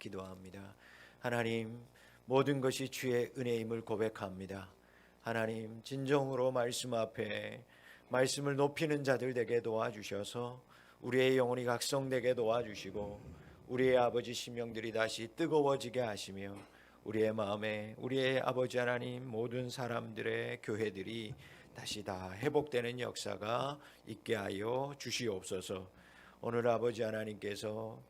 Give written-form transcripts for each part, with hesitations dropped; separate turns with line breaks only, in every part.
기도합니다. 하나님, 모든 것이 주의 은혜임을 고백합니다. 하나님, 진정으로 말씀 앞에 말씀을 높이는 자들 되게 도와주셔서 우리의 영혼이 각성되게 도와주시고 우리의 아버지 심령들이 다시 뜨거워지게 하시며 우리의 마음에 우리의 아버지 하나님 모든 사람들의 교회들이 다시 다 회복되는 역사가 있게 하여 주시옵소서. 오늘 아버지 하나님께서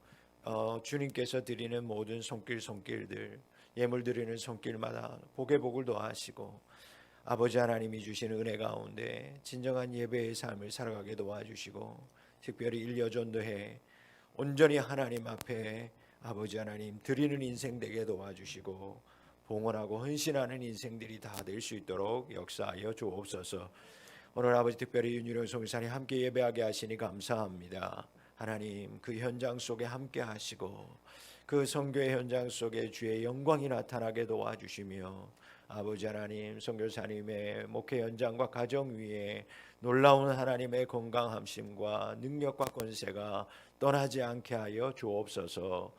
주님께서 드리는 모든 손길들 예물 드리는 손길마다 복의 복을 더하시고 아버지 하나님이 주시는 은혜 가운데 진정한 예배의 삶을 살아가게 도와주시고 특별히 일여전도회 온전히 하나님 앞에 아버지 하나님 드리는 인생 되게 도와주시고 봉헌하고 헌신하는 인생들이 다 될 수 있도록 역사하여 주옵소서. 오늘 아버지 특별히 윤유령 성사님 함께 예배하게 하시니 감사합니다. 하나님, 그 현장 속에 함께 하시고 그 선교의 현장 속에 주의 영광이 나타나게 도와주시며 아버지 하나님, 선교사님의 목회 현장과 가정 위에 놀라운 하나님의 건강함심과 능력과 권세가 떠나지 않게 하여 주옵소서.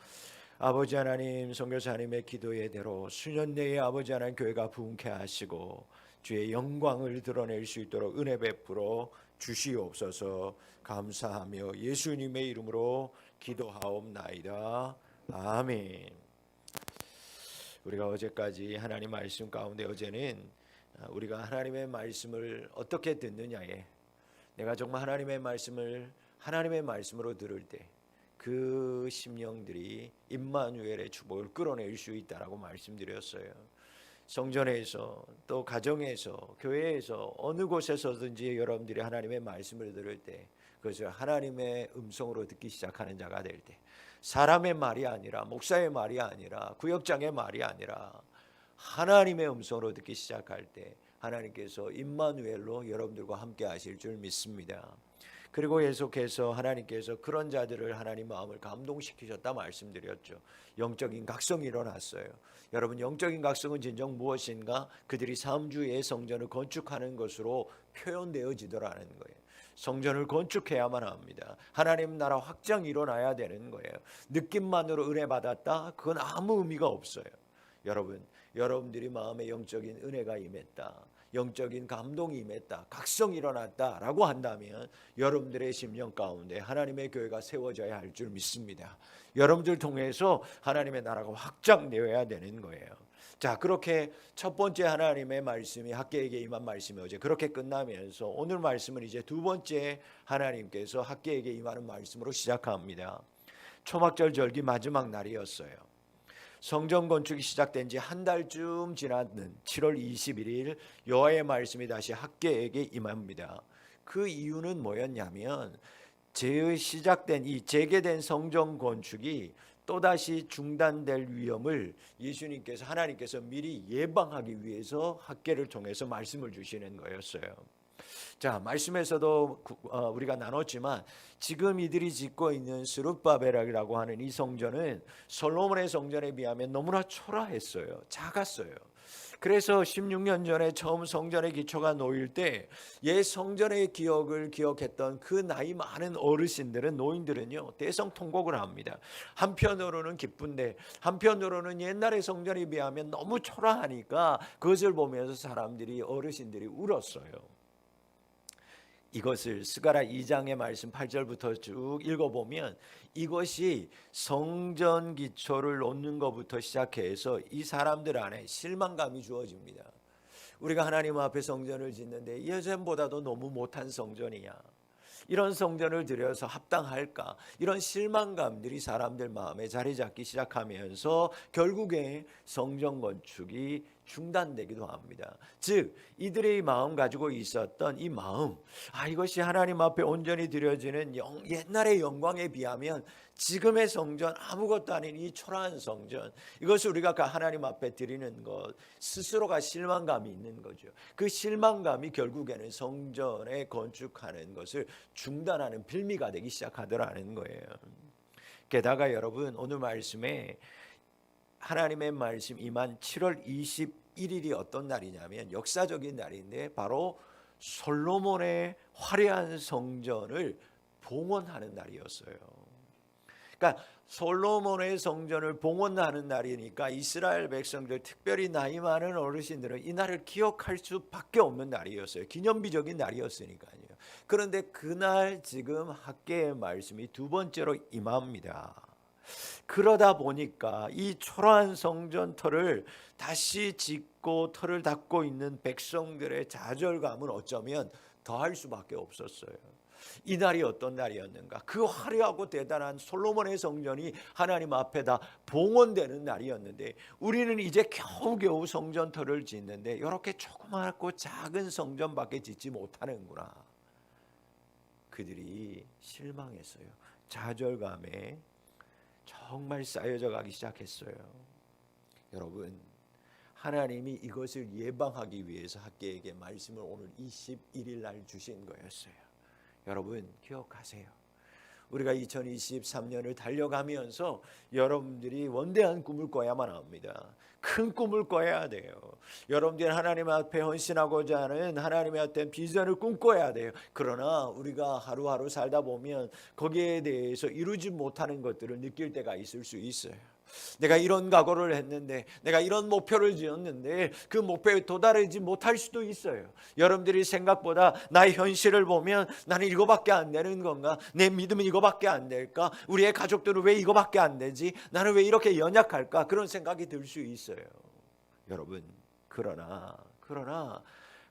아버지 하나님, 선교사님의 기도의 대로 수년 내에 아버지 하나님 교회가 부흥케 하시고 주의 영광을 드러낼 수 있도록 은혜 베풀어 주시옵소서. 감사하며 예수님의 이름으로 기도하옵나이다. 아멘. 우리가 어제까지 하나님 말씀 가운데 어제는 우리가 하나님의 말씀을 어떻게 듣느냐에 내가 정말 하나님의 말씀으로 들을 때 그 심령들이 임마누엘의 축복을 끌어낼 수 있다라고 말씀드렸어요. 성전에서 또 가정에서 교회에서 어느 곳에서든지 여러분들이 하나님의 말씀을 들을 때 그것을 하나님의 음성으로 듣기 시작하는 자가 될 때 사람의 말이 아니라 목사의 말이 아니라 구역장의 말이 아니라 하나님의 음성으로 듣기 시작할 때 하나님께서 임마누엘로 여러분들과 함께 하실 줄 믿습니다. 그리고 계속해서 하나님께서 그런 자들을 하나님 마음을 감동시키셨다 말씀드렸죠. 영적인 각성이 일어났어요. 여러분, 영적인 각성은 진정 무엇인가? 그들이 3주의 성전을 건축하는 것으로 표현되어지더라는 거예요. 성전을 건축해야만 합니다. 하나님 나라 확장이 일어나야 되는 거예요. 느낌만으로 은혜 받았다? 그건 아무 의미가 없어요. 여러분들이 마음에 영적인 은혜가 임했다, 영적인 감동이 임했다, 각성이 일어났다라고 한다면 여러분들의 심령 가운데 하나님의 교회가 세워져야 할 줄 믿습니다. 여러분들 통해서 하나님의 나라가 확장되어야 되는 거예요. 자, 그렇게 첫 번째 하나님의 말씀이 학개에게 임한 말씀이 어제 그렇게 끝나면서 오늘 말씀은 이제 두 번째 하나님께서 학개에게 임하는 말씀으로 시작합니다. 초막절 절기 마지막 날이었어요. 성전 건축이 시작된 지 한 달쯤 지났는 7월 21일 여호와의 말씀이 다시 학개에게 임합니다. 그 이유는 뭐였냐면 시작된 이 재개된 성전 건축이 또다시 중단될 위험을 하나님께서 미리 예방하기 위해서 학개를 통해서 말씀을 주시는 거였어요. 자, 말씀에서도 우리가 나눴지만 지금 이들이 짓고 있는 스룹바벨이라고 하는 이 성전은 솔로몬의 성전에 비하면 너무나 초라했어요. 작았어요. 그래서 16년 전에 처음 성전의 기초가 놓일 때 옛 성전의 기억을 기억했던 그 나이 많은 노인들은요 대성통곡을 합니다. 한편으로는 기쁜데 한편으로는 옛날의 성전에 비하면 너무 초라하니까 그것을 보면서 어르신들이 울었어요. 이것을 스가랴 2장의 말씀 8절부터 쭉 읽어보면 이것이 성전 기초를 놓는 것부터 시작해서 이 사람들 안에 실망감이 주어집니다. 우리가 하나님 앞에 성전을 짓는데 예전보다도 너무 못한 성전이야, 이런 성전을 들여서 합당할까, 이런 실망감들이 사람들 마음에 자리 잡기 시작하면서 결국에 성전 건축이 중단되기도 합니다. 즉 이들의 마음 가지고 있었던 이 마음, 이것이 하나님 앞에 온전히 드려지는 옛날의 영광에 비하면 지금의 성전 아무것도 아닌 이 초라한 성전, 이것을 우리가 하나님 앞에 드리는 것 스스로가 실망감이 있는 거죠. 그 실망감이 결국에는 성전에 건축하는 것을 중단하는 빌미가 되기 시작하더라는 거예요. 게다가 여러분, 오늘 말씀에 하나님의 말씀 임한 7월 21일이 어떤 날이냐면 역사적인 날인데 바로 솔로몬의 화려한 성전을 봉헌하는 날이었어요. 그러니까 솔로몬의 성전을 봉헌하는 날이니까 이스라엘 백성들, 특별히 나이 많은 어르신들은 이 날을 기억할 수밖에 없는 날이었어요. 기념비적인 날이었으니까요. 그런데 그날 지금 학개의 말씀이 두 번째로 임합니다. 그러다 보니까 이 초라한 성전 터를 다시 짓고 터를 닦고 있는 백성들의 좌절감은 어쩌면 더할 수밖에 없었어요. 이 날이 어떤 날이었는가? 그 화려하고 대단한 솔로몬의 성전이 하나님 앞에 다 봉헌되는 날이었는데 우리는 이제 겨우겨우 성전터를 짓는데 이렇게 조그맣고 작은 성전밖에 짓지 못하는구나. 그들이 실망했어요. 좌절감에 정말 쌓여져 가기 시작했어요. 여러분, 하나님이 이것을 예방하기 위해서 학개에게 말씀을 오늘 21일 날 주신 거였어요. 여러분 기억하세요. 우리가 2023년을 달려가면서 여러분들이 원대한 꿈을 꿔야만 합니다. 큰 꿈을 꿔야 돼요. 여러분들이 하나님 앞에 헌신하고자 하는 하나님의 어떤 비전을 꿈꿔야 돼요. 그러나 우리가 하루하루 살다 보면 거기에 대해서 이루지 못하는 것들을 느낄 때가 있을 수 있어요. 내가 이런 각오를 했는데, 내가 이런 목표를 지었는데 그 목표에 도달하지 못할 수도 있어요. 여러분들이 생각보다 나의 현실을 보면 나는 이거밖에 안 되는 건가? 내 믿음은 이거밖에 안 될까? 우리의 가족들은 왜 이거밖에 안 되지? 나는 왜 이렇게 연약할까? 그런 생각이 들 수 있어요. 여러분, 그러나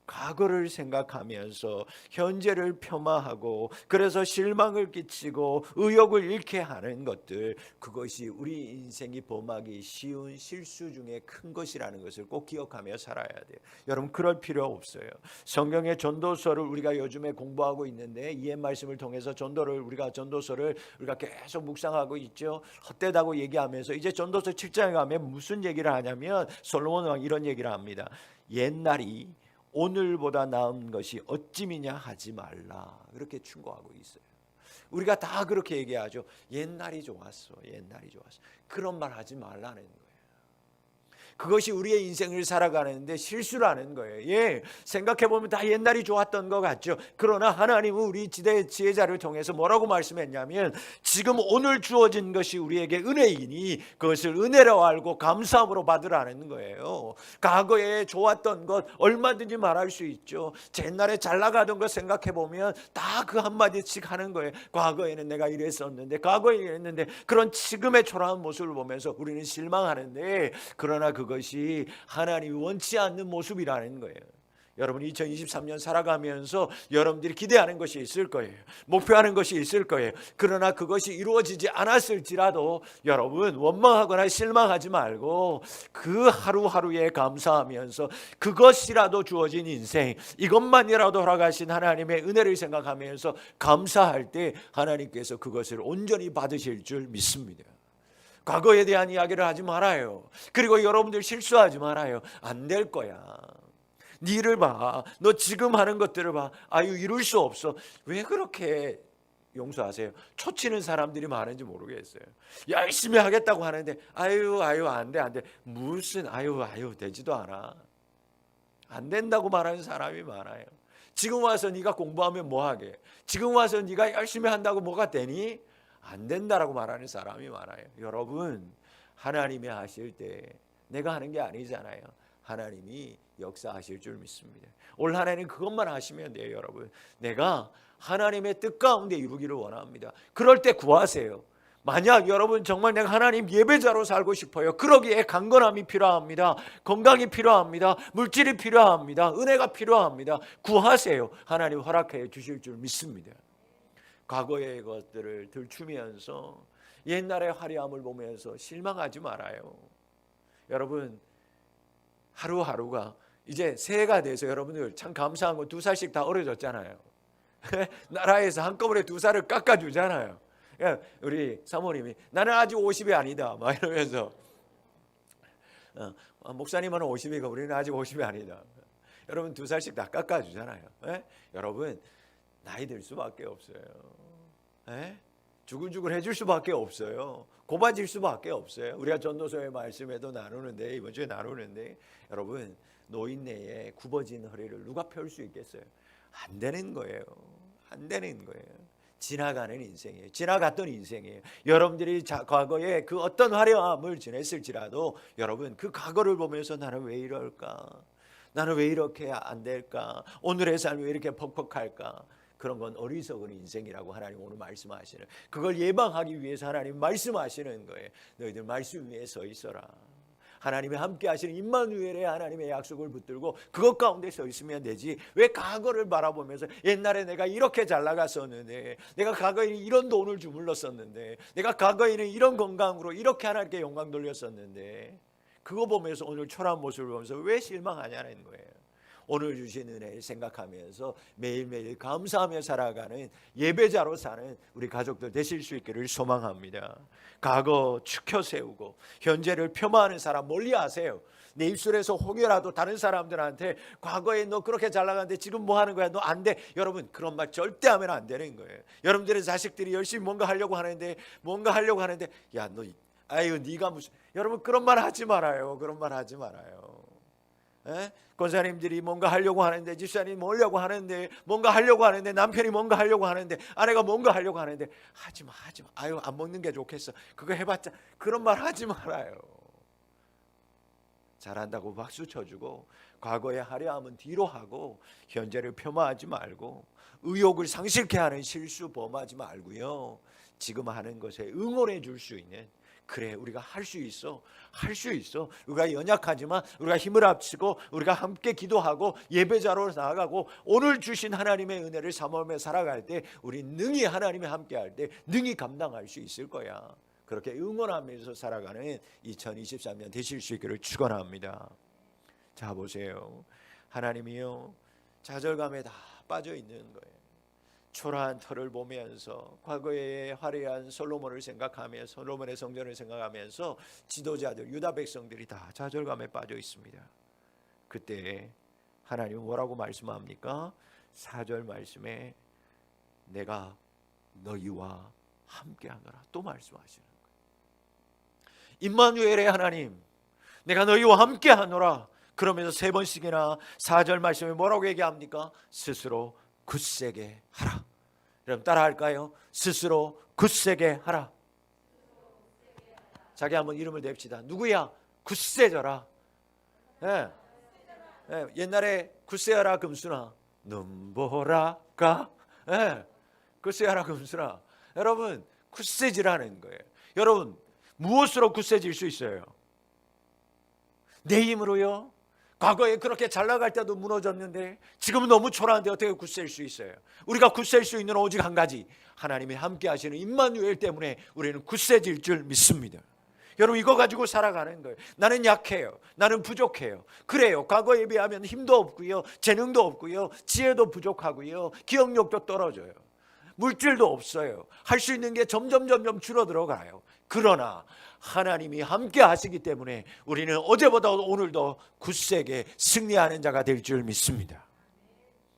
과거를 생각하면서 현재를 폄하하고 그래서 실망을 끼치고 의욕을 잃게 하는 것들, 그것이 우리 인생이 범하기 쉬운 실수 중에 큰 것이라는 것을 꼭 기억하며 살아야 돼요. 여러분 그럴 필요 없어요. 성경의 전도서를 우리가 요즘에 공부하고 있는데 이 말씀을 통해서 전도서를 우리가 계속 묵상하고 있죠. 헛되다고 얘기하면서 이제 전도서 7장에 가면 무슨 얘기를 하냐면 솔로몬 왕 이런 얘기를 합니다. 옛날이 오늘보다 나은 것이 어찌미냐 하지 말라. 그렇게 충고하고 있어요. 우리가 다 그렇게 얘기하죠. 옛날이 좋았어. 옛날이 좋았어. 그런 말 하지 말라는 거예요. 그것이 우리의 인생을 살아가는데 실수라는 거예요. 예, 생각해보면 다 옛날이 좋았던 것 같죠. 그러나 하나님은 우리 지혜자를 통해서 뭐라고 말씀했냐면 지금 오늘 주어진 것이 우리에게 은혜이니 그것을 은혜로 알고 감사함으로 받으라는 거예요. 과거에 좋았던 것 얼마든지 말할 수 있죠. 옛날에 잘 나가던 것 생각해보면 다 그 한마디씩 하는 거예요. 과거에는 내가 이랬었는데, 과거에 이랬는데, 그런 지금의 초라한 모습을 보면서 우리는 실망하는데, 그러나 그것이 하나님이 원치 않는 모습이라는 거예요. 여러분 2023년 살아가면서 여러분들이 기대하는 것이 있을 거예요. 목표하는 것이 있을 거예요. 그러나 그것이 이루어지지 않았을지라도 여러분 원망하거나 실망하지 말고 그 하루하루에 감사하면서 그것이라도 주어진 인생, 이것만이라도 허락하신 하나님의 은혜를 생각하면서 감사할 때 하나님께서 그것을 온전히 받으실 줄 믿습니다. 과거에 대한 이야기를 하지 말아요. 그리고 여러분들 실수하지 말아요. 안 될 거야. 네 일을 봐. 너 지금 하는 것들을 봐. 아유 이룰 수 없어. 왜 그렇게 용서하세요. 초치는 사람들이 많은지 모르겠어요. 열심히 하겠다고 하는데 아유 안 돼. 무슨 아유 되지도 않아. 안 된다고 말하는 사람이 많아요. 지금 와서 네가 공부하면 뭐하게? 지금 와서 네가 열심히 한다고 뭐가 되니? 안 된다라고 말하는 사람이 많아요. 여러분 하나님이 하실 때 내가 하는 게 아니잖아요. 하나님이 역사하실 줄 믿습니다. 올 한 해는 그것만 하시면 돼요. 여러분 내가 하나님의 뜻 가운데 이루기를 원합니다. 그럴 때 구하세요. 만약 여러분 정말 내가 하나님 예배자로 살고 싶어요. 그러기에 강건함이 필요합니다. 건강이 필요합니다. 물질이 필요합니다. 은혜가 필요합니다. 구하세요. 하나님 허락해 주실 줄 믿습니다. 과거의 것들을 들추면서 옛날의 화려함을 보면서 실망하지 말아요. 여러분 하루하루가 이제 새해가 돼서 여러분들 참 감사한 건 2살씩 다 어려졌잖아요. 나라에서 한꺼번에 2살을 깎아주잖아요. 우리 사모님이 나는 아직 50이 아니다 막 이러면서 목사님은 50이고 우리는 아직 50이 아니다. 여러분 2살씩 다 깎아주잖아요. 여러분 나이 들 수밖에 없어요. 주글주글 해줄 수밖에 없어요. 고봐질 수밖에 없어요. 우리가 전도서의 말씀에도 나누는데 이번 주에 나누는데 여러분 노인네에 굽어진 허리를 누가 펼 수 있겠어요? 안 되는 거예요. 안 되는 거예요. 지나가는 인생이에요. 지나갔던 인생이에요. 여러분들이 과거에 그 어떤 화려함을 지냈을지라도 여러분 그 과거를 보면서 나는 왜 이럴까? 나는 왜 이렇게 안 될까? 오늘의 삶이 왜 이렇게 퍽퍽할까? 그런 건 어리석은 인생이라고 하나님 오늘 말씀하시는, 그걸 예방하기 위해서 하나님 말씀하시는 거예요. 너희들 말씀 위에 서 있어라. 하나님이 함께 하시는 임마누엘의 하나님의 약속을 붙들고 그것 가운데 서 있으면 되지, 왜 과거를 바라보면서 옛날에 내가 이렇게 잘 나갔었는데, 내가 과거에는 이런 돈을 주물렀었는데, 내가 과거에는 이런 건강으로 이렇게 하나님께 영광 돌렸었는데, 그거 보면서 오늘 초라한 모습을 보면서 왜 실망하냐는 거예요. 오늘 주신 은혜를 생각하면서 매일매일 감사하며 살아가는 예배자로 사는 우리 가족들 되실 수 있기를 소망합니다. 과거 축혀 세우고 현재를 폄하하는 사람 멀리하세요. 내 입술에서 혹여라도 다른 사람들한테 과거에 너 그렇게 잘 나갔는데 지금 뭐 하는 거야? 너 안 돼. 여러분 그런 말 절대 하면 안 되는 거예요. 여러분들의 자식들이 열심히 뭔가 하려고 하는데 야 너 아유 네가 무슨, 여러분 그런 말 하지 말아요. 그런 말 하지 말아요. 권사님들이 뭔가 하려고 하는데, 집사님이 뭐려고 하는데, 뭔가 하려고 하는데, 남편이 뭔가 하려고 하는데, 아내가 뭔가 하려고 하는데, 하지마. 아유 안 먹는 게 좋겠어. 그거 해봤자. 그런 말 하지 말아요. 잘한다고 박수 쳐주고 과거의 화려함은 뒤로 하고 현재를 폄하하지 말고 의욕을 상실케 하는 실수 범하지 말고요, 지금 하는 것에 응원해 줄 수 있는, 그래 우리가 할 수 있어. 우리가 연약하지만 우리가 힘을 합치고 우리가 함께 기도하고 예배자로 나아가고 오늘 주신 하나님의 은혜를 사모하며 살아갈 때 우리 능히 하나님이 함께할 때 능히 감당할 수 있을 거야. 그렇게 응원하면서 살아가는 2023년 되실 수 있기를 축원합니다. 자 보세요. 하나님이요 좌절감에 다 빠져 있는 거예요. 초라한 터를 보면서 과거의 화려한 솔로몬을 생각하며 솔로몬의 성전을 생각하면서 지도자들 유다 백성들이 다 좌절감에 빠져 있습니다. 그때 하나님은 뭐라고 말씀합니까? 4절 말씀에 내가 너희와 함께하노라 또 말씀하시는 거예요. 임마누엘의 하나님, 내가 너희와 함께하노라. 그러면서 3번씩이나 4절 말씀에 뭐라고 얘기합니까? 스스로 굳세게 하라. 여러분 따라할까요? 스스로 굳세게 하라. 자기 한번 이름을 냅시다. 누구야? 굳세져라. 옛날에 굳세하라 금수나 눈보라가, 굳세하라 금수나. 여러분 굳세지라는 거예요. 여러분 무엇으로 굳세질 수 있어요? 내 힘으로요? 과거에 그렇게 잘 나갈 때도 무너졌는데 지금은 너무 초라한데 어떻게 굳셀 수 있어요? 우리가 굳셀 수 있는 오직 한 가지, 하나님이 함께 하시는 임마누엘 때문에 우리는 굳세질 줄 믿습니다. 여러분 이거 가지고 살아가는 거예요. 나는 약해요. 나는 부족해요. 그래요. 과거에 비하면 힘도 없고요, 재능도 없고요, 지혜도 부족하고요, 기억력도 떨어져요. 물질도 없어요. 할 수 있는 게 점점 줄어들어가요. 그러나 하나님이 함께 하시기 때문에 우리는 어제보다 오늘도 굳세게 승리하는 자가 될 줄 믿습니다.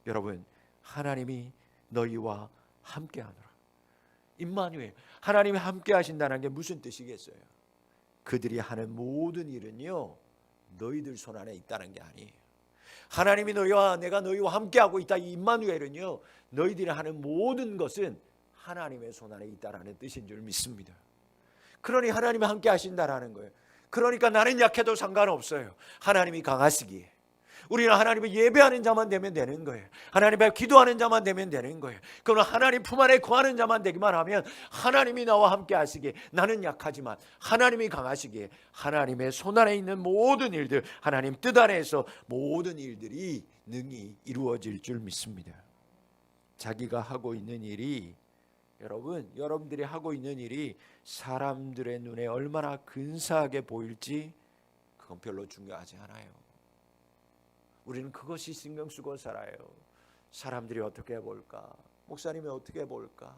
여러분 하나님이 너희와 함께 하노라. 임마누엘, 하나님이 함께 하신다는 게 무슨 뜻이겠어요? 그들이 하는 모든 일은요 너희들 손 안에 있다는 게 아니에요. 하나님이 내가 너희와 함께하고 있다, 이 임마누엘은요 너희들이 하는 모든 것은 하나님의 손 안에 있다라는 뜻인 줄 믿습니다. 그러니 하나님이 함께 하신다라는 거예요. 그러니까 나는 약해도 상관없어요. 하나님이 강하시기에 우리는 하나님을 예배하는 자만 되면 되는 거예요. 하나님을 기도하는 자만 되면 되는 거예요. 그럼 하나님 품 안에 거하는 자만 되기만 하면 하나님이 나와 함께 하시기에, 나는 약하지만 하나님이 강하시기에 하나님의 손 안에 있는 모든 일들, 하나님 뜻 안에서 모든 일들이 능히 이루어질 줄 믿습니다. 자기가 하고 있는 일이, 여러분들이 하고 있는 일이 사람들의 눈에 얼마나 근사하게 보일지 그건 별로 중요하지 않아요. 우리는 그것이 신경 쓰고 살아요. 사람들이 어떻게 볼까? 목사님이 어떻게 볼까?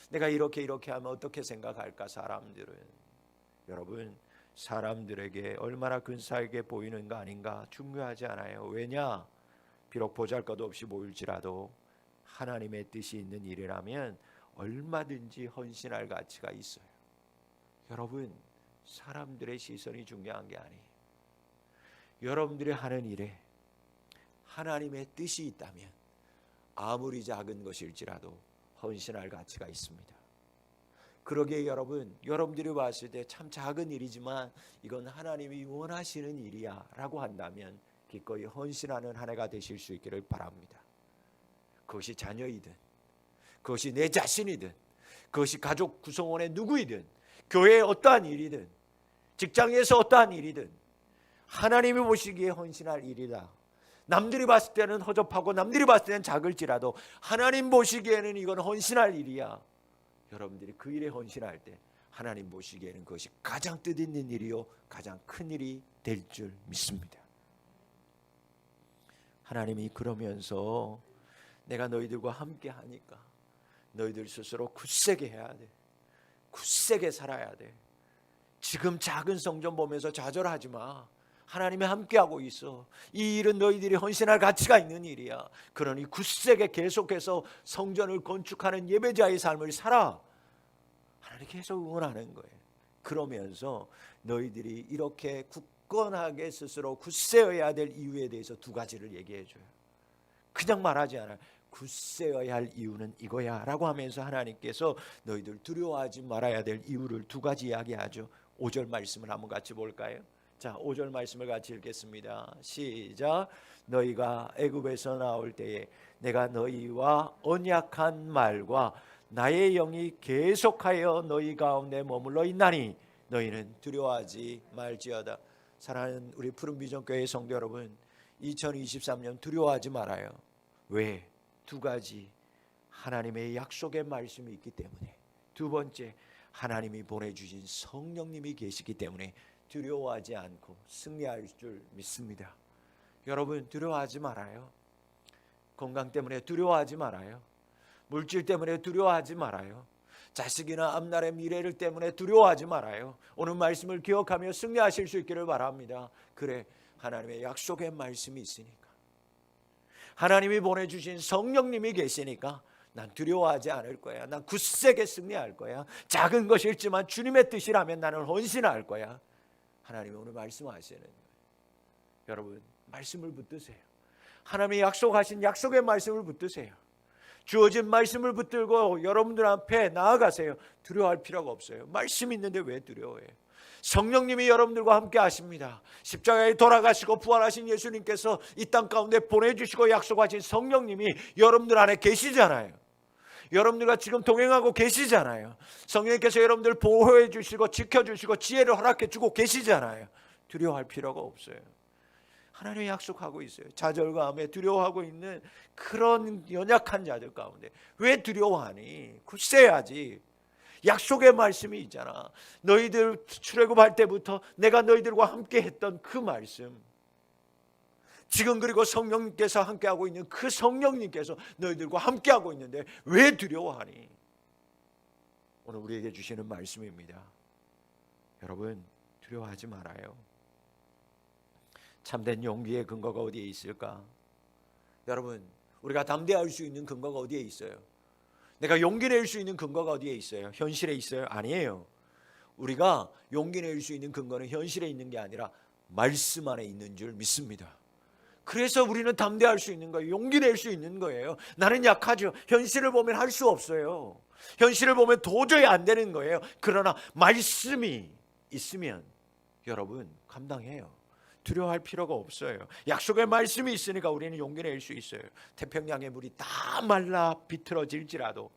내가 이렇게 하면 어떻게 생각할까? 사람들은. 여러분 사람들에게 얼마나 근사하게 보이는가 아닌가 중요하지 않아요. 왜냐? 비록 보잘것 없이 보일지라도 하나님의 뜻이 있는 일이라면 얼마든지 헌신할 가치가 있어요. 여러분 사람들의 시선이 중요한 게 아니에요. 여러분들이 하는 일에 하나님의 뜻이 있다면 아무리 작은 것일지라도 헌신할 가치가 있습니다. 그러기에 여러분들이 봤을 때 참 작은 일이지만 이건 하나님이 원하시는 일이야 라고 한다면 기꺼이 헌신하는 한 해가 되실 수 있기를 바랍니다. 그것이 자녀이든, 그것이 내 자신이든, 그것이 가족 구성원의 누구이든, 교회의 어떠한 일이든, 직장에서 어떠한 일이든 하나님이 보시기에 헌신할 일이다. 남들이 봤을 때는 허접하고 남들이 봤을 때는 작을지라도 하나님 보시기에는 이건 헌신할 일이야. 여러분들이 그 일에 헌신할 때 하나님 보시기에는 그것이 가장 뜻있는 일이요 가장 큰 일이 될 줄 믿습니다. 하나님이 그러면서 내가 너희들과 함께 하니까 너희들 스스로 굳세게 해야 돼. 굳세게 살아야 돼. 지금 작은 성전 보면서 좌절하지 마. 하나님이 함께하고 있어. 이 일은 너희들이 헌신할 가치가 있는 일이야. 그러니 굳세게 계속해서 성전을 건축하는 예배자의 삶을 살아. 하나님 계속 응원하는 거예요. 그러면서 너희들이 이렇게 굳건하게 스스로 굳세어야 될 이유에 대해서 두 가지를 얘기해 줘요. 그냥 말하지 않아요. 굳세어야 할 이유는 이거야 라고 하면서 하나님께서 너희들 두려워하지 말아야 될 이유를 두 가지 이야기하죠. 5절 말씀을 한번 같이 볼까요? 자, 5절 말씀을 같이 읽겠습니다. 시작. 너희가 애굽에서 나올 때에 내가 너희와 언약한 말과 나의 영이 계속하여 너희 가운데 머물러 있나니 너희는 두려워하지 말지어다. 사랑하는 우리 푸른비전교회 성도 여러분, 2023년 두려워하지 말아요. 왜? 두 가지. 하나님의 약속의 말씀이 있기 때문에, 두 번째 하나님이 보내주신 성령님이 계시기 때문에 두려워하지 않고 승리할 줄 믿습니다. 여러분 두려워하지 말아요. 건강 때문에 두려워하지 말아요. 물질 때문에 두려워하지 말아요. 자식이나 앞날의 미래를 때문에 두려워하지 말아요. 오늘 말씀을 기억하며 승리하실 수 있기를 바랍니다. 그래, 하나님의 약속의 말씀이 있으니까, 하나님이 보내주신 성령님이 계시니까 난 두려워하지 않을 거야. 난 굳세게 승리할 거야. 작은 것일지만 주님의 뜻이라면 나는 헌신할 거야. 하나님이 오늘 말씀하시는 거예요. 여러분 말씀을 붙드세요. 하나님이 약속하신 약속의 말씀을 붙드세요. 주어진 말씀을 붙들고 여러분들 앞에 나아가세요. 두려워할 필요가 없어요. 말씀 있는데 왜 두려워해요? 성령님이 여러분들과 함께 하십니다. 십자가에 돌아가시고 부활하신 예수님께서 이 땅 가운데 보내주시고 약속하신 성령님이 여러분들 안에 계시잖아요. 여러분들과 지금 동행하고 계시잖아요. 성령님께서 여러분들 보호해 주시고 지켜주시고 지혜를 허락해 주고 계시잖아요. 두려워할 필요가 없어요. 하나님이 약속하고 있어요. 좌절감에 두려워하고 있는 그런 연약한 자들 가운데 왜 두려워하니? 굳세야지. 약속의 말씀이 있잖아. 너희들 출애굽할 때부터 내가 너희들과 함께 했던 그 말씀, 지금 그리고 성령님께서 함께하고 있는 그 성령님께서 너희들과 함께하고 있는데 왜 두려워하니? 오늘 우리에게 주시는 말씀입니다. 여러분 두려워하지 말아요. 참된 용기의 근거가 어디에 있을까? 여러분 우리가 담대할 수 있는 근거가 어디에 있어요? 내가 용기 낼 수 있는 근거가 어디에 있어요? 현실에 있어요? 아니에요. 우리가 용기 낼 수 있는 근거는 현실에 있는 게 아니라 말씀 안에 있는 줄 믿습니다. 그래서 우리는 담대할 수 있는 거예요. 용기 낼 수 있는 거예요. 나는 약하죠. 현실을 보면 할 수 없어요. 현실을 보면 도저히 안 되는 거예요. 그러나 말씀이 있으면 여러분 감당해요. 두려워할 필요가 없어요. 약속의 말씀이 있으니까 우리는 용기 낼 수 있어요. 태평양의 물이 다 말라 비틀어질지라도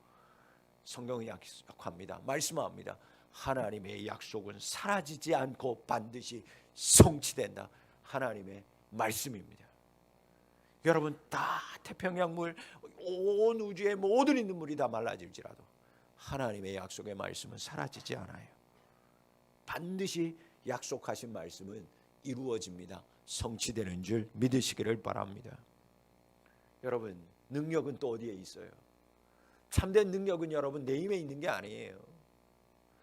성경이 약속합니다. 말씀합니다. 하나님의 약속은 사라지지 않고 반드시 성취된다. 하나님의 말씀입니다. 여러분 다 태평양 물, 온 우주의 모든 있는 물이 다 말라질지라도 하나님의 약속의 말씀은 사라지지 않아요. 반드시 약속하신 말씀은 이루어집니다. 성취되는 줄 믿으시기를 바랍니다. 여러분 능력은 또 어디에 있어요? 참된 능력은 여러분 내 힘에 있는 게 아니에요.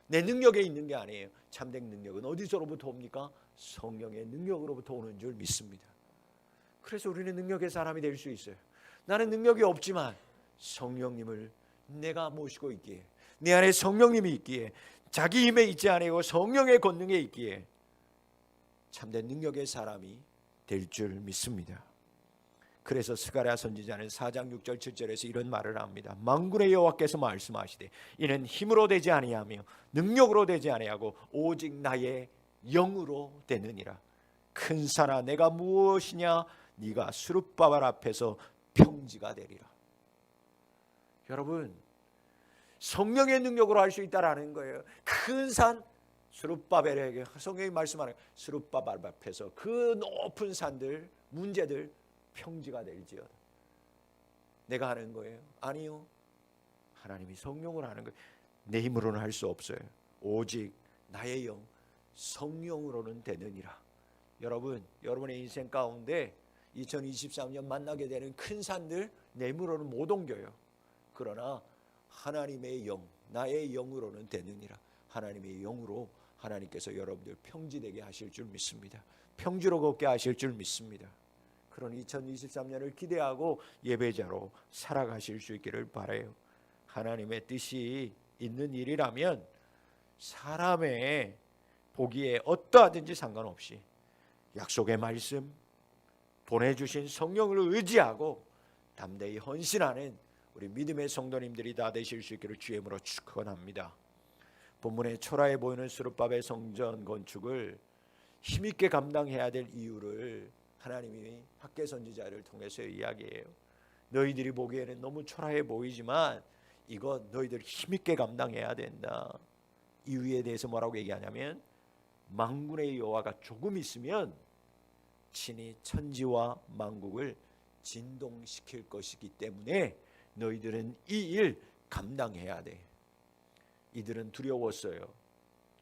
내 능력에 있는 게 아니에요. 참된 능력은 어디서로부터 옵니까? 성령의 능력으로부터 오는 줄 믿습니다. 그래서 우리는 능력의 사람이 될 수 있어요. 나는 능력이 없지만 성령님을 내가 모시고 있기에, 내 안에 성령님이 있기에, 자기 힘에 있지 아니고 성령의 권능에 있기에 참된 능력의 사람이 될 줄 믿습니다. 그래서 스가랴 선지자는 4장 6절 7절에서 이런 말을 합니다. 만군의 여호와께서 말씀하시되 이는 힘으로 되지 아니하며 능력으로 되지 아니하고 오직 나의 영으로 되느니라. 큰 산아 내가 무엇이냐, 네가 스룹바벨 앞에서 평지가 되리라. 여러분, 성령의 능력으로 할 수 있다라는 거예요. 큰 산, 스룹바벨에게 성경이 말씀하는 스룹바벨 앞에서 그 높은 산들, 문제들 평지가 될지어다. 내가 하는 거예요? 아니요. 하나님이 성령으로 하는 거예요. 내 힘으로는 할 수 없어요. 오직 나의 영, 성령으로는 되느니라. 여러분, 여러분의 인생 가운데 2023년 만나게 되는 큰 산들 내 힘으로는 못 옮겨요. 그러나 하나님의 영, 나의 영으로는 되느니라. 하나님의 영으로 하나님께서 여러분들 평지되게 하실 줄 믿습니다. 평지로 걷게 하실 줄 믿습니다. 그런 2023년을 기대하고 예배자로 살아가실 수 있기를 바라요. 하나님의 뜻이 있는 일이라면 사람의 보기에 어떠하든지 상관없이 약속의 말씀, 보내주신 성령을 의지하고 담대히 헌신하는 우리 믿음의 성도님들이 다 되실 수 있기를 주의 이름으로 축원합니다. 본문에 초라해 보이는 스룹바벨 성전 건축을 힘있게 감당해야 될 이유를 하나님이 학개 선지자를 통해서 이야기해요. 너희들이 보기에는 너무 초라해 보이지만 이거 너희들 힘있게 감당해야 된다. 이유에 대해서 뭐라고 얘기하냐면 만군의 여호와가 조금 있으면 친히 천지와 만국을 진동시킬 것이기 때문에 너희들은 이 일 감당해야 돼. 이들은 두려웠어요.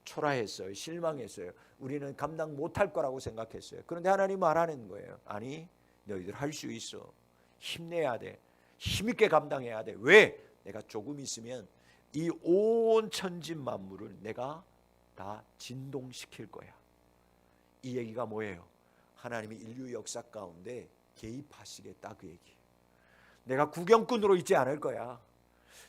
초라했어요. 실망했어요. 우리는 감당 못할 거라고 생각했어요. 그런데 하나님 말하는 거예요. 아니, 너희들 할 수 있어. 힘내야 돼. 힘있게 감당해야 돼. 왜? 내가 조금 있으면 이 온 천지 만물을 내가 다 진동시킬 거야. 이 얘기가 뭐예요? 하나님이 인류 역사 가운데 개입하시겠다, 그 얘기예요. 내가 구경꾼으로 있지 않을 거야.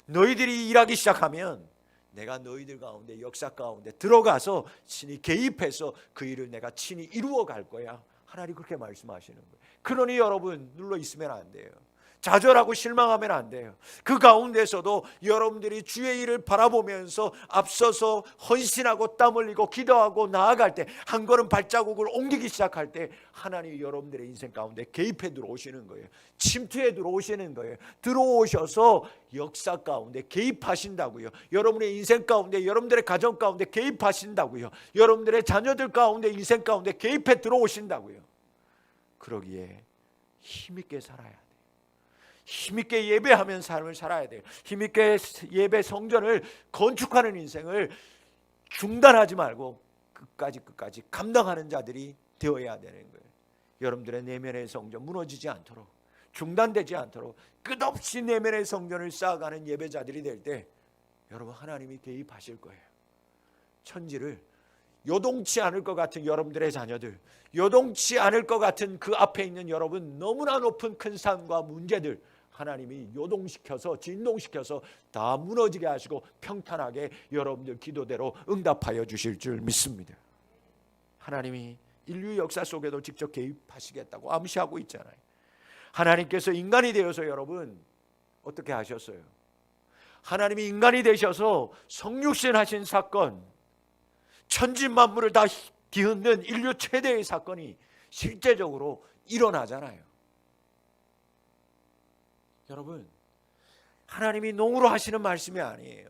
너희들이 일하기 시작하면 내가 너희들 가운데, 역사 가운데 들어가서 친히 개입해서 그 일을 내가 친히 이루어 갈 거야. 하나님 그렇게 말씀하시는 거예요. 그러니 여러분 눌러 있으면 안 돼요. 좌절하고 실망하면 안 돼요. 그 가운데서도 여러분들이 주의 일을 바라보면서 앞서서 헌신하고 땀 흘리고 기도하고 나아갈 때, 한 걸음 발자국을 옮기기 시작할 때 하나님이 여러분들의 인생 가운데 개입해 들어오시는 거예요. 침투해 들어오시는 거예요. 들어오셔서 역사 가운데 개입하신다고요. 여러분의 인생 가운데, 여러분들의 가정 가운데 개입하신다고요. 여러분들의 자녀들 가운데, 인생 가운데 개입해 들어오신다고요. 그러기에 힘있게 살아야 돼요. 힘있게 예배하면 삶을 살아야 돼요. 힘있게 예배 성전을 건축하는 인생을 중단하지 말고 끝까지 감당하는 자들이 되어야 되는 거예요. 여러분들의 내면의 성전 무너지지 않도록, 중단되지 않도록 끝없이 내면의 성전을 쌓아가는 예배자들이 될 때 여러분 하나님이 개입하실 거예요. 천지를 요동치 않을 것 같은 여러분들의 자녀들, 요동치 않을 것 같은 그 앞에 있는 여러분, 너무나 높은 큰 산과 문제들 하나님이 요동시켜서 진동시켜서 다 무너지게 하시고 평탄하게 여러분들 기도대로 응답하여 주실 줄 믿습니다. 하나님이 인류 역사 속에도 직접 개입하시겠다고 암시하고 있잖아요. 하나님께서 인간이 되어서 여러분 어떻게 하셨어요? 하나님이 인간이 되셔서 성육신 하신 사건, 천지 만물을 다 뒤흔든 인류 최대의 사건이 실제적으로 일어나잖아요. 여러분, 하나님이 농으로 하시는 말씀이 아니에요.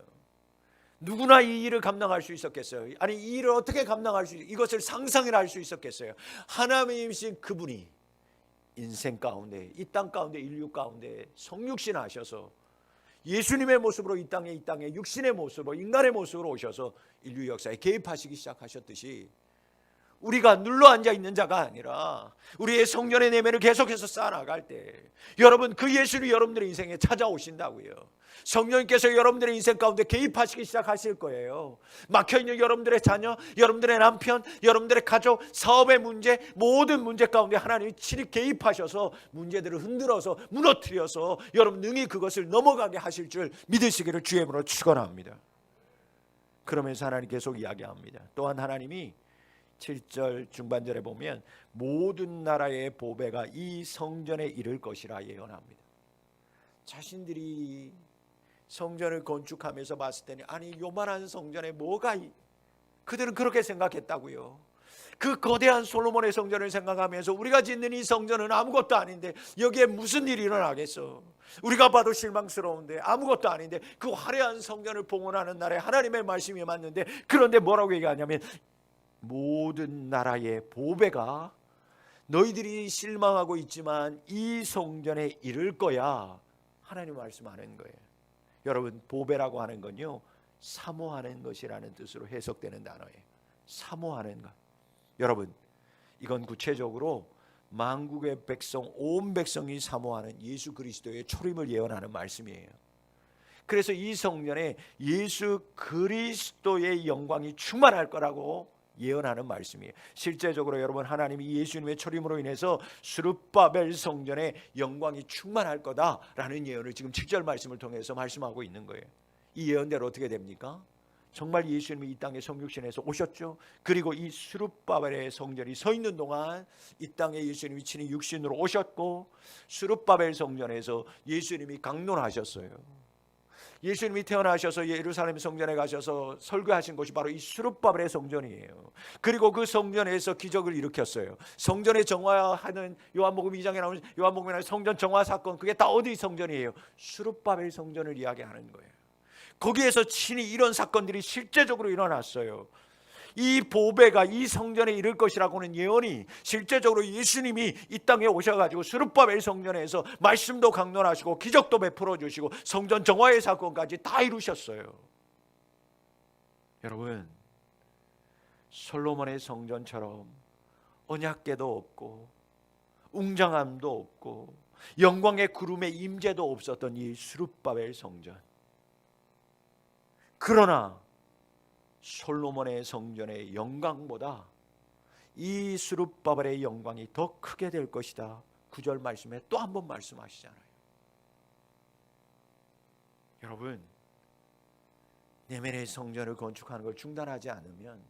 누구나 이 일을 감당할 수 있었겠어요? 아니, 이 일을 어떻게 감당할 수, 이것을 상상이라 할 수 있었겠어요? 하나님이신 그분이 인생 가운데, 이 땅 가운데, 인류 가운데 성육신 하셔서 예수님의 모습으로 이 땅에 육신의 모습으로, 인간의 모습으로 오셔서 인류 역사에 개입하시기 시작하셨듯이 우리가 눌러앉아 있는 자가 아니라 우리의 성전의 내면을 계속해서 쌓아나갈 때 여러분, 그 예수님이 여러분들의 인생에 찾아오신다고요. 성령님께서 여러분들의 인생 가운데 개입하시기 시작하실 거예요. 막혀있는 여러분들의 자녀, 여러분들의 남편, 여러분들의 가족, 사업의 문제, 모든 문제 가운데 하나님이 친히 개입하셔서 문제들을 흔들어서 무너뜨려서 여러분 능히 그것을 넘어가게 하실 줄 믿으시기를 주의 이름으로 축원합니다. 그러면서 하나님 계속 이야기합니다. 또한 하나님이 7절 중반절에 보면 모든 나라의 보배가 이 성전에 이를 것이라 예언합니다. 자신들이 성전을 건축하면서 봤을 때는 아니 요만한 성전에 뭐가 그들은 그렇게 생각했다고요. 그 거대한 솔로몬의 성전을 생각하면서 우리가 짓는 이 성전은 아무것도 아닌데 여기에 무슨 일이 일어나겠어. 우리가 봐도 실망스러운데 아무것도 아닌데 그 화려한 성전을 봉헌하는 날에 하나님의 말씀이 맞는데 그런데 뭐라고 얘기하냐면 모든 나라의 보배가 너희들이 실망하고 있지만 이 성전에 이를 거야. 하나님 말씀하는 거예요. 여러분 보배라고 하는 건요 사모하는 것이라는 뜻으로 해석되는 단어예요. 사모하는 것. 여러분 이건 구체적으로 만국의 백성 온 백성이 사모하는 예수 그리스도의 초림을 예언하는 말씀이에요. 그래서 이 성전에 예수 그리스도의 영광이 충만할 거라고 예언하는 말씀이에요. 실제적으로 여러분 하나님이 예수님의 초림으로 인해서 스룹바벨 성전에 영광이 충만할 거다라는 예언을 지금 7절 말씀을 통해서 말씀하고 있는 거예요. 이 예언대로 어떻게 됩니까? 정말 예수님이 이 땅에 성육신에서 오셨죠. 그리고 이 스룹바벨의 성전이 서 있는 동안 이 땅에 예수님이 친히 육신으로 오셨고 스룹바벨 성전에서 예수님이 강론하셨어요. 예수님이 태어나셔서 예루살렘 성전에 가셔서 설교하신 곳이 바로 이 스룹바벨의 성전이에요. 그리고 그 성전에서 기적을 일으켰어요. 성전의 정화하는 요한복음 2장에 나오는 요한복음에 나오는 성전 정화 사건, 그게 다 어디 성전이에요? 스룹바벨 성전을 이야기하는 거예요. 거기에서 친히 이런 사건들이 실제적으로 일어났어요. 이 보배가 이 성전에 이를 것이라고는 예언이 실제적으로 예수님이 이 땅에 오셔가지고 스룹바벨 성전에서 말씀도 강론하시고 기적도 베풀어 주시고 성전 정화의 사건까지 다 이루셨어요. 여러분 솔로몬의 성전처럼 언약궤도 없고 웅장함도 없고 영광의 구름의 임재도 없었던 이 스룹바벨 성전, 그러나 솔로몬의 성전의 영광보다 이 스룹바벨의 영광이 더 크게 될 것이다. 9절 말씀에 또 한 번 말씀하시잖아요. 여러분 내면의 성전을 건축하는 걸 중단하지 않으면,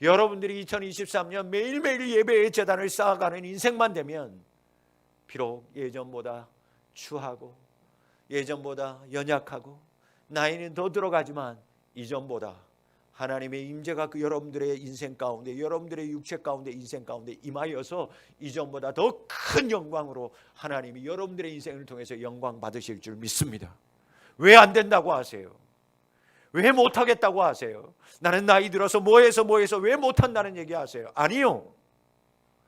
여러분들이 2023년 매일매일 예배의 제단을 쌓아가는 인생만 되면 비록 예전보다 추하고 예전보다 연약하고 나이는 더 들어가지만 이전보다 하나님의 임재가 그 여러분들의 인생 가운데, 여러분들의 육체 가운데, 인생 가운데 임하여서 이전보다 더 큰 영광으로 하나님이 여러분들의 인생을 통해서 영광 받으실 줄 믿습니다. 왜 안 된다고 하세요? 왜 못하겠다고 하세요? 나는 나이 들어서 뭐해서 왜 못한다는 얘기 하세요? 아니요.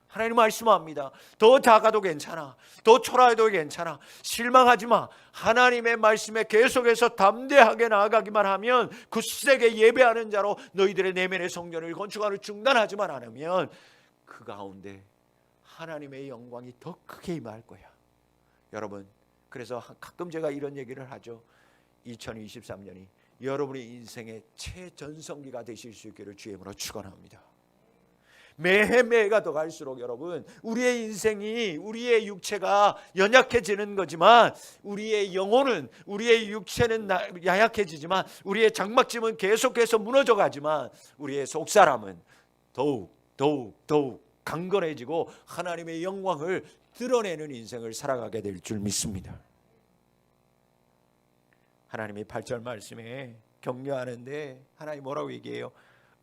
하나님 말씀합니다. 더 작아도 괜찮아, 더 초라해도 괜찮아, 실망하지 마. 하나님의 말씀에 계속해서 담대하게 나아가기만 하면, 굳세게 예배하는 자로 너희들의 내면의 성전을 건축하는 중단하지만 않으면 그 가운데 하나님의 영광이 더 크게 임할 거야. 여러분 그래서 가끔 제가 이런 얘기를 하죠. 2023년이 여러분의 인생의 최전성기가 되실 수 있기를 주의 이름으로 축원합니다. 매해매해가 더 갈수록 여러분 우리의 인생이, 우리의 육체가 연약해지는 거지만 우리의 영혼은, 우리의 육체는 야약해지지만 우리의 장막짐은 계속해서 무너져 가지만 우리의 속사람은 더욱 강건해지고 하나님의 영광을 드러내는 인생을 살아가게 될 줄 믿습니다. 하나님이 8절 말씀에 격려하는데 하나님 뭐라고 얘기해요?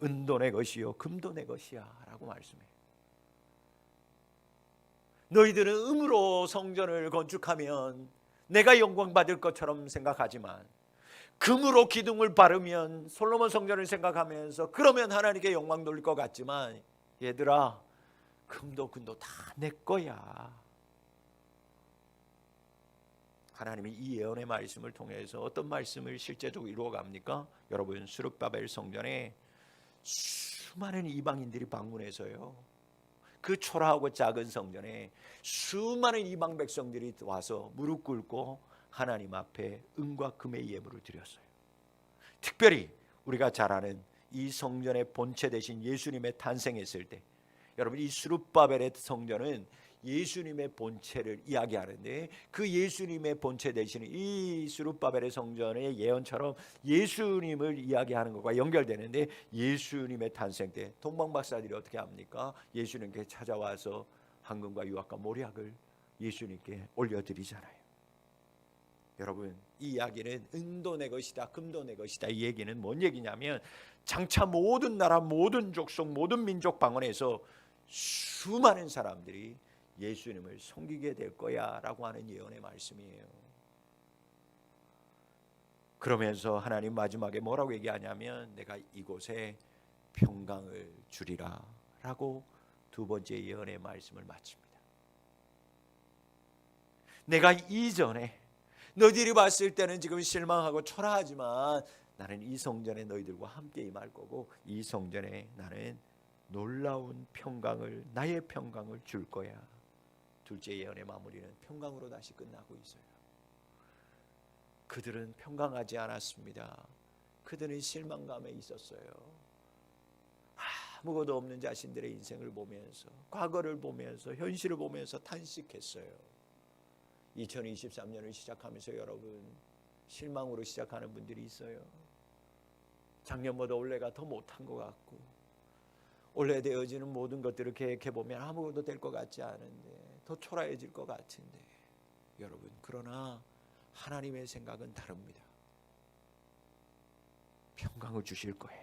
은도 내 것이요 금도 내 것이야 라고 말씀해요. 너희들은 음으로 성전을 건축하면 내가 영광 받을 것처럼 생각하지만 금으로 기둥을 바르면, 솔로몬 성전을 생각하면서 그러면 하나님께 영광 돌릴 것 같지만 얘들아 금도 금도 다 내 거야. 하나님이 이 예언의 말씀을 통해서 어떤 말씀을 실제적으로 이루어갑니까? 여러분 스룹바벨 성전에 수많은 이방인들이 방문해서요, 그 초라하고 작은 성전에 수많은 이방 백성들이 와서 무릎 꿇고 하나님 앞에 은과 금의 예물을 드렸어요. 특별히 우리가 잘 아는 이 성전의 본체 되신 예수님의 탄생했을 때, 여러분 이 스룹바벨의 성전은 예수님의 본체를 이야기하는데, 그 예수님의 본체 되시는 이 스룹바벨의 성전의 예언처럼 예수님을 이야기하는 것과 연결되는데, 예수님의 탄생 때 동방박사들이 어떻게 합니까? 예수님께 찾아와서 황금과 유황과 모략을 예수님께 올려드리잖아요. 여러분, 이 이야기는 은도 내 것이다, 금도 내 것이다. 이 얘기는 뭔 얘기냐면, 장차 모든 나라, 모든 족속, 모든 민족 방언에서 수많은 사람들이 예수님을 섬기게 될 거야 라고 하는 예언의 말씀이에요. 그러면서 하나님 마지막에 뭐라고 얘기하냐면, 내가 이곳에 평강을 주리라 라고 두 번째 예언의 말씀을 마칩니다. 내가 이전에 너희들이 봤을 때는 지금 실망하고 초라하지만 나는 이 성전에 너희들과 함께 임할 거고, 이 성전에 나는 놀라운 평강을, 나의 평강을 줄 거야. 둘째 예언의 마무리는 평강으로 다시 끝나고 있어요. 그들은 평강하지 않았습니다. 그들은 실망감에 있었어요. 아무것도 없는 자신들의 인생을 보면서, 과거를 보면서, 현실을 보면서 탄식했어요. 2023년을 시작하면서 여러분, 실망으로 시작하는 분들이 있어요. 작년보다 올해가 더 못한 것 같고, 올해 되어지는 모든 것들을 계획해보면 아무것도 될 것 같지 않은데, 더 초라해질 것 같은데, 여러분, 그러나 하나님의 생각은 다릅니다. 평강을 주실 거예요.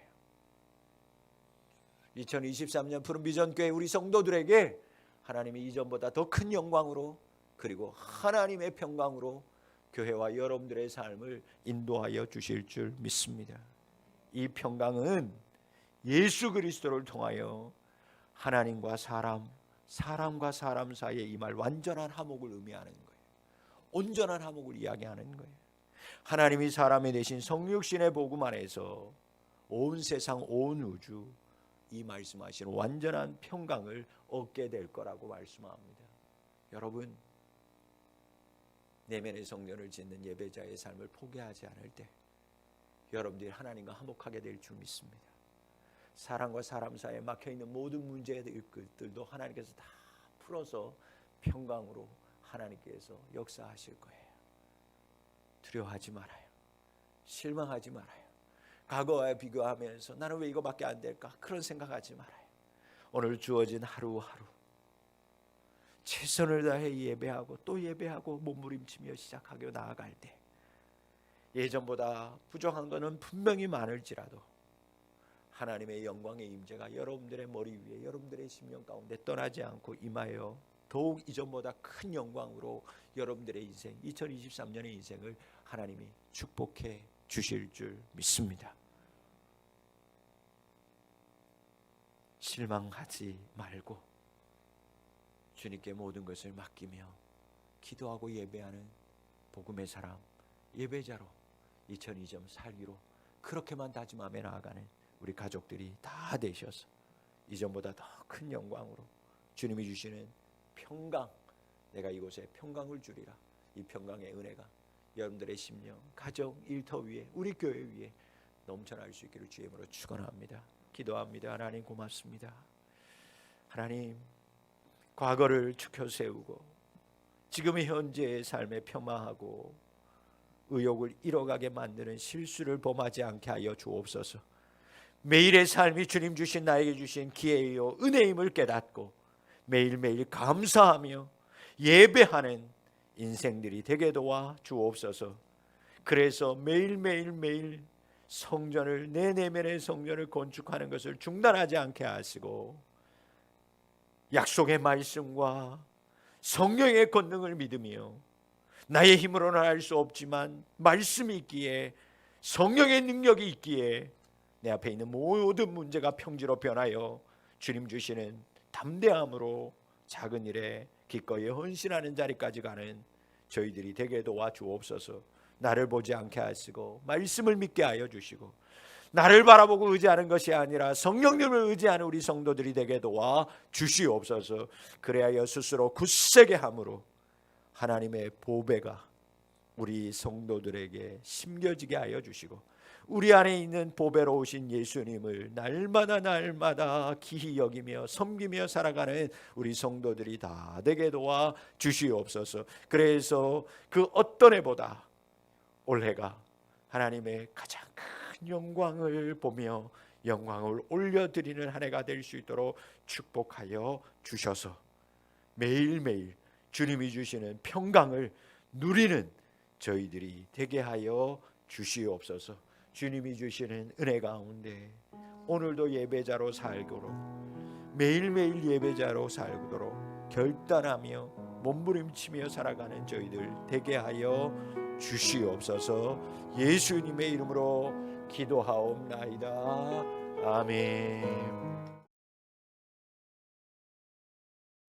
2023년 푸른 비전교회 우리 성도들에게 하나님이 이전보다 더 큰 영광으로, 그리고 하나님의 평강으로 교회와 여러분들의 삶을 인도하여 주실 줄 믿습니다. 이 평강은 예수 그리스도를 통하여 하나님과 사람, 사람과 사람 사이에 임할 완전한 화목을 의미하는 거예요. 온전한 화목을 이야기하는 거예요. 하나님이 사람이 되신 성육신의 복음 안에서 온 세상, 온 우주, 이 말씀하시는 완전한 평강을 얻게 될 거라고 말씀합니다. 여러분, 내면의 성전을 짓는 예배자의 삶을 포기하지 않을 때 여러분들이 하나님과 화목하게 될 줄 믿습니다. 사람과 사람 사이에 막혀있는 모든 문제들도 하나님께서 다 풀어서 평강으로 하나님께서 역사하실 거예요. 두려워하지 말아요. 실망하지 말아요. 과거와 비교하면서 나는 왜 이거밖에 안 될까? 그런 생각하지 말아요. 오늘 주어진 하루하루 최선을 다해 예배하고 또 예배하고 몸부림치며 시작하고 나아갈 때, 예전보다 부족한 것은 분명히 많을지라도 하나님의 영광의 임재가 여러분들의 머리 위에, 여러분들의 심령 가운데 떠나지 않고 임하여 더욱 이전보다 큰 영광으로 여러분들의 인생, 2023년의 인생을 하나님이 축복해 주실 줄 믿습니다. 실망하지 말고 주님께 모든 것을 맡기며 기도하고 예배하는 복음의 사람, 예배자로 2002점 살기로 그렇게만 다짐하며 나아가는 우리 가족들이 다 되셔서 이전보다 더 큰 영광으로 주님이 주시는 평강, 내가 이곳에 평강을 주리라, 이 평강의 은혜가 여러분들의 심령, 가정, 일터 위에, 우리 교회 위에 넘쳐날 수 있기를 주의 이름으로 축원합니다. 기도합니다. 하나님 고맙습니다. 하나님, 과거를 추켜 세우고 지금의 현재의 삶에 폄하하고 의욕을 잃어가게 만드는 실수를 범하지 않게 하여 주옵소서. 매일의 삶이 주님 주신, 나에게 주신 기회요 은혜임을 깨닫고 매일매일 감사하며 예배하는 인생들이 되게 도와 주옵소서. 그래서 매일 성전을, 내 내면의 성전을 건축하는 것을 중단하지 않게 하시고, 약속의 말씀과 성령의 권능을 믿으며, 나의 힘으로는 할 수 없지만 말씀이 있기에, 성령의 능력이 있기에 내 앞에 있는 모든 문제가 평지로 변하여 주님 주시는 담대함으로 작은 일에 기꺼이 헌신하는 자리까지 가는 저희들이 되게 도와 주옵소서. 나를 보지 않게 하시고 말씀을 믿게 하여 주시고, 나를 바라보고 의지하는 것이 아니라 성령님을 의지하는 우리 성도들이 되게 도와 주시옵소서. 그래야 스스로 굳세게 함으로 하나님의 보배가 우리 성도들에게 심겨지게 하여 주시고 우리 안에 있는 보배로우신 예수님을 날마다 기히 여기며 섬기며 살아가는 우리 성도들이 다 되게 도와 주시옵소서. 그래서 그 어떤 해보다 올해가 하나님의 가장 큰 영광을 보며 영광을 올려드리는 한 해가 될 수 있도록 축복하여 주셔서 매일매일 주님이 주시는 평강을 누리는 저희들이 되게 하여 주시옵소서. 주님이 주시는 은혜 가운데 오늘도 예배자로 살도록 매일매일 예배자로 살도록 결단하며 몸부림치며 살아가는 저희들 되게 하여 주시옵소서. 예수님의 이름으로 기도하옵나이다. 아멘.